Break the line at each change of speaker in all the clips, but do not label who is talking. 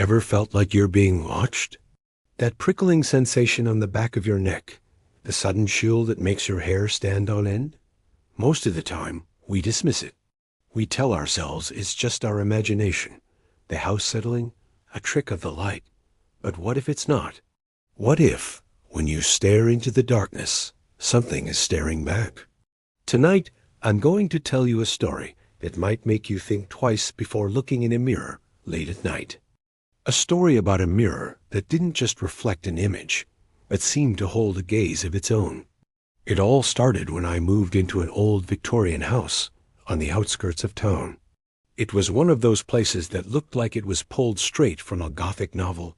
Ever felt like you're being watched? That prickling sensation on the back of your neck, the sudden chill that makes your hair stand on end? Most of the time, we dismiss it. We tell ourselves it's just our imagination, the house settling, a trick of the light. But what if it's not? What if, when you stare into the darkness, something is staring back? Tonight, I'm going to tell you a story that might make you think twice before looking in a mirror late at night. A story about a mirror that didn't just reflect an image, but seemed to hold a gaze of its own. It all started when I moved into an old Victorian house on the outskirts of town. It was one of those places that looked like it was pulled straight from a Gothic novel,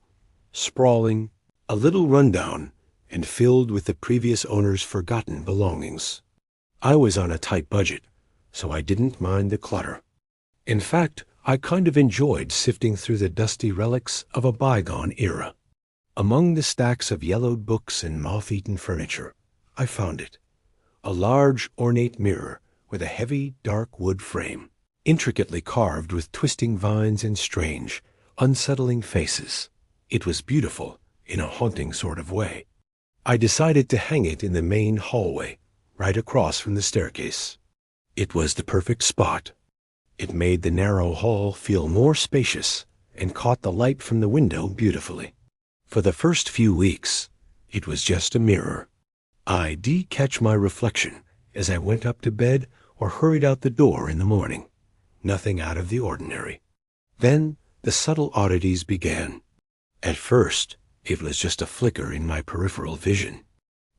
sprawling, a little rundown, and filled with the previous owner's forgotten belongings. I was on a tight budget, so I didn't mind the clutter. In fact, I kind of enjoyed sifting through the dusty relics of a bygone era. Among the stacks of yellowed books and moth-eaten furniture, I found it. A large, ornate mirror with a heavy, dark wood frame, intricately carved with twisting vines and strange, unsettling faces. It was beautiful in a haunting sort of way. I decided to hang it in the main hallway, right across from the staircase. It was the perfect spot. It made the narrow hall feel more spacious and caught the light from the window beautifully. For the first few weeks, it was just a mirror. I'd catch my reflection as I went up to bed or hurried out the door in the morning. Nothing out of the ordinary. Then the subtle oddities began. At first, it was just a flicker in my peripheral vision.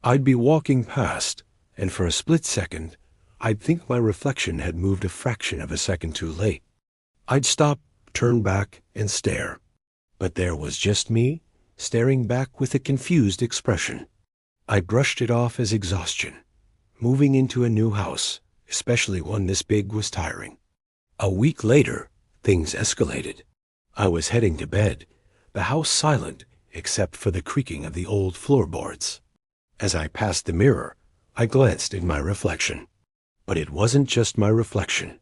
I'd be walking past, and for a split second, I'd think my reflection had moved a fraction of a second too late. I'd stop, turn back, and stare. But there was just me, staring back with a confused expression. I brushed it off as exhaustion. Moving into a new house, especially one this big, was tiring. A week later, things escalated. I was heading to bed, the house silent except for the creaking of the old floorboards. As I passed the mirror, I glanced at my reflection. But it wasn't just my reflection.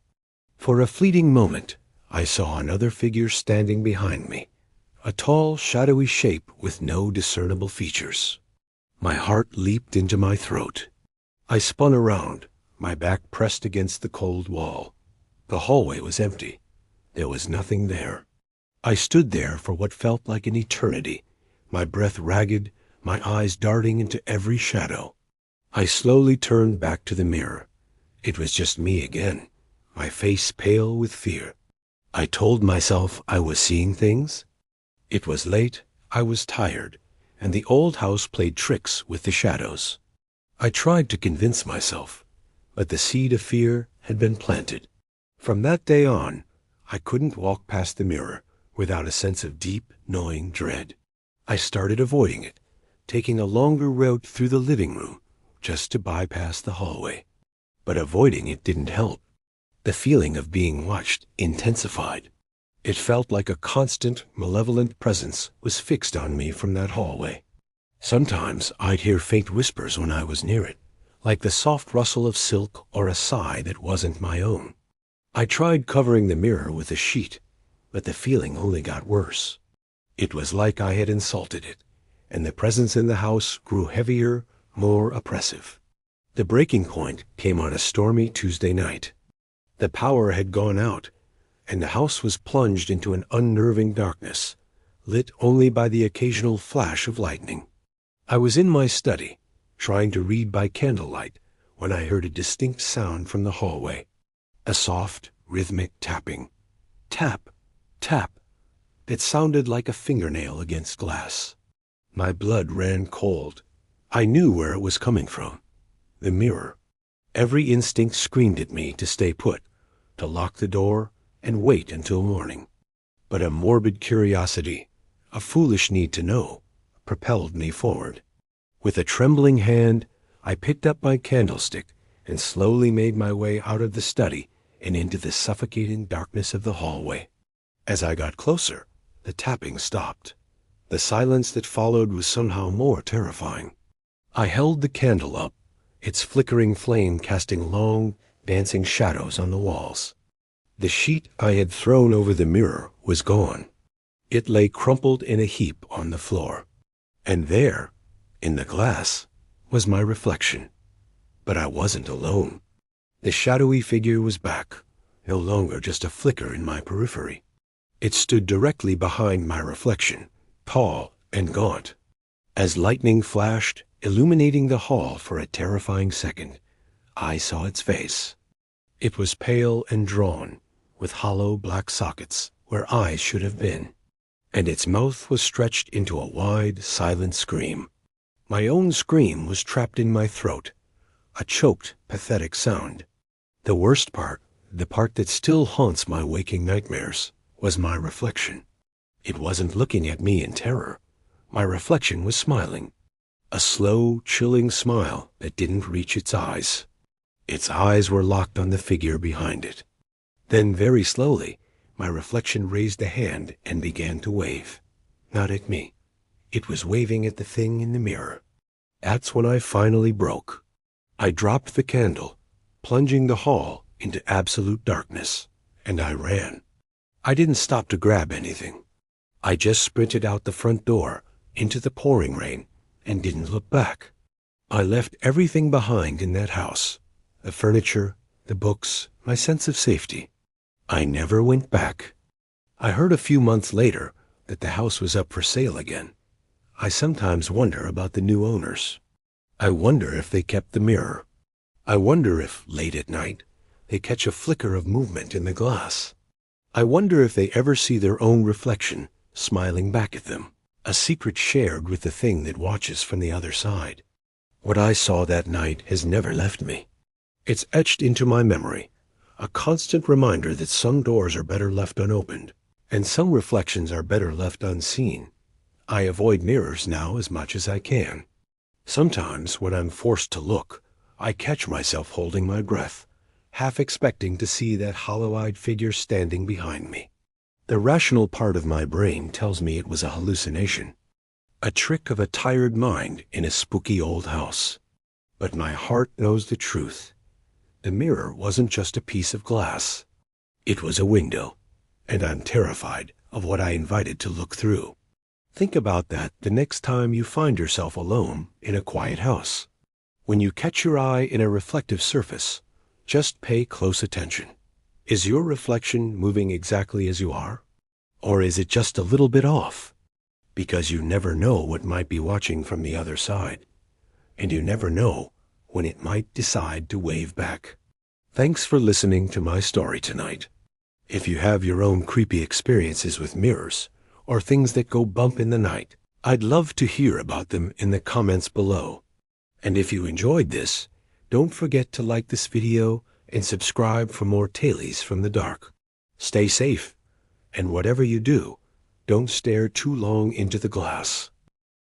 For a fleeting moment, I saw another figure standing behind me, a tall, shadowy shape with no discernible features. My heart leaped into my throat. I spun around, my back pressed against the cold wall. The hallway was empty. There was nothing there. I stood there for what felt like an eternity, my breath ragged, my eyes darting into every shadow. I slowly turned back to the mirror. It was just me again, my face pale with fear. I told myself I was seeing things. It was late, I was tired, and the old house played tricks with the shadows. I tried to convince myself, but the seed of fear had been planted. From that day on, I couldn't walk past the mirror without a sense of deep, gnawing dread. I started avoiding it, taking a longer route through the living room just to bypass the hallway. But avoiding it didn't help. The feeling of being watched intensified. It felt like a constant, malevolent presence was fixed on me from that hallway. Sometimes I'd hear faint whispers when I was near it, like the soft rustle of silk or a sigh that wasn't my own. I tried covering the mirror with a sheet, but the feeling only got worse. It was like I had insulted it, and the presence in the house grew heavier, more oppressive. The breaking point came on a stormy Tuesday night. The power had gone out, and the house was plunged into an unnerving darkness, lit only by the occasional flash of lightning. I was in my study, trying to read by candlelight, when I heard a distinct sound from the hallway. A soft, rhythmic tapping. Tap, tap. It sounded like a fingernail against glass. My blood ran cold. I knew where it was coming from. The mirror. Every instinct screamed at me to stay put, to lock the door and wait until morning. But a morbid curiosity, a foolish need to know, propelled me forward. With a trembling hand, I picked up my candlestick and slowly made my way out of the study and into the suffocating darkness of the hallway. As I got closer, the tapping stopped. The silence that followed was somehow more terrifying. I held the candle up, its flickering flame casting long, dancing shadows on the walls. The sheet I had thrown over the mirror was gone. It lay crumpled in a heap on the floor. And there, in the glass, was my reflection. But I wasn't alone. The shadowy figure was back, no longer just a flicker in my periphery. It stood directly behind my reflection, tall and gaunt. As lightning flashed, illuminating the hall for a terrifying second, I saw its face. It was pale and drawn, with hollow black sockets where eyes should have been, and its mouth was stretched into a wide, silent scream. My own scream was trapped in my throat, a choked, pathetic sound. The worst part, the part that still haunts my waking nightmares, was my reflection. It wasn't looking at me in terror. My reflection was smiling. A slow, chilling smile that didn't reach its eyes. Its eyes were locked on the figure behind it. Then, very slowly, my reflection raised a hand and began to wave. Not at me. It was waving at the thing in the mirror. That's when I finally broke. I dropped the candle, plunging the hall into absolute darkness, and I ran. I didn't stop to grab anything. I just sprinted out the front door, into the pouring rain, and didn't look back. I left everything behind in that house. The furniture, the books, my sense of safety. I never went back. I heard a few months later that the house was up for sale again. I sometimes wonder about the new owners. I wonder if they kept the mirror. I wonder if, late at night, they catch a flicker of movement in the glass. I wonder if they ever see their own reflection smiling back at them, a secret shared with the thing that watches from the other side. What I saw that night has never left me. It's etched into my memory, a constant reminder that some doors are better left unopened, and some reflections are better left unseen. I avoid mirrors now as much as I can. Sometimes, when I'm forced to look, I catch myself holding my breath, half expecting to see that hollow-eyed figure standing behind me. The rational part of my brain tells me it was a hallucination, a trick of a tired mind in a spooky old house. But my heart knows the truth. The mirror wasn't just a piece of glass. It was a window, and I'm terrified of what I invited to look through. Think about that the next time you find yourself alone in a quiet house. When you catch your eye in a reflective surface, just pay close attention. Is your reflection moving exactly as you are? Or is it just a little bit off? Because you never know what might be watching from the other side. And you never know when it might decide to wave back. Thanks for listening to my story tonight. If you have your own creepy experiences with mirrors, or things that go bump in the night, I'd love to hear about them in the comments below. And if you enjoyed this, don't forget to like this video and subscribe for more tales from the dark. Stay safe, and whatever you do, don't stare too long into the glass.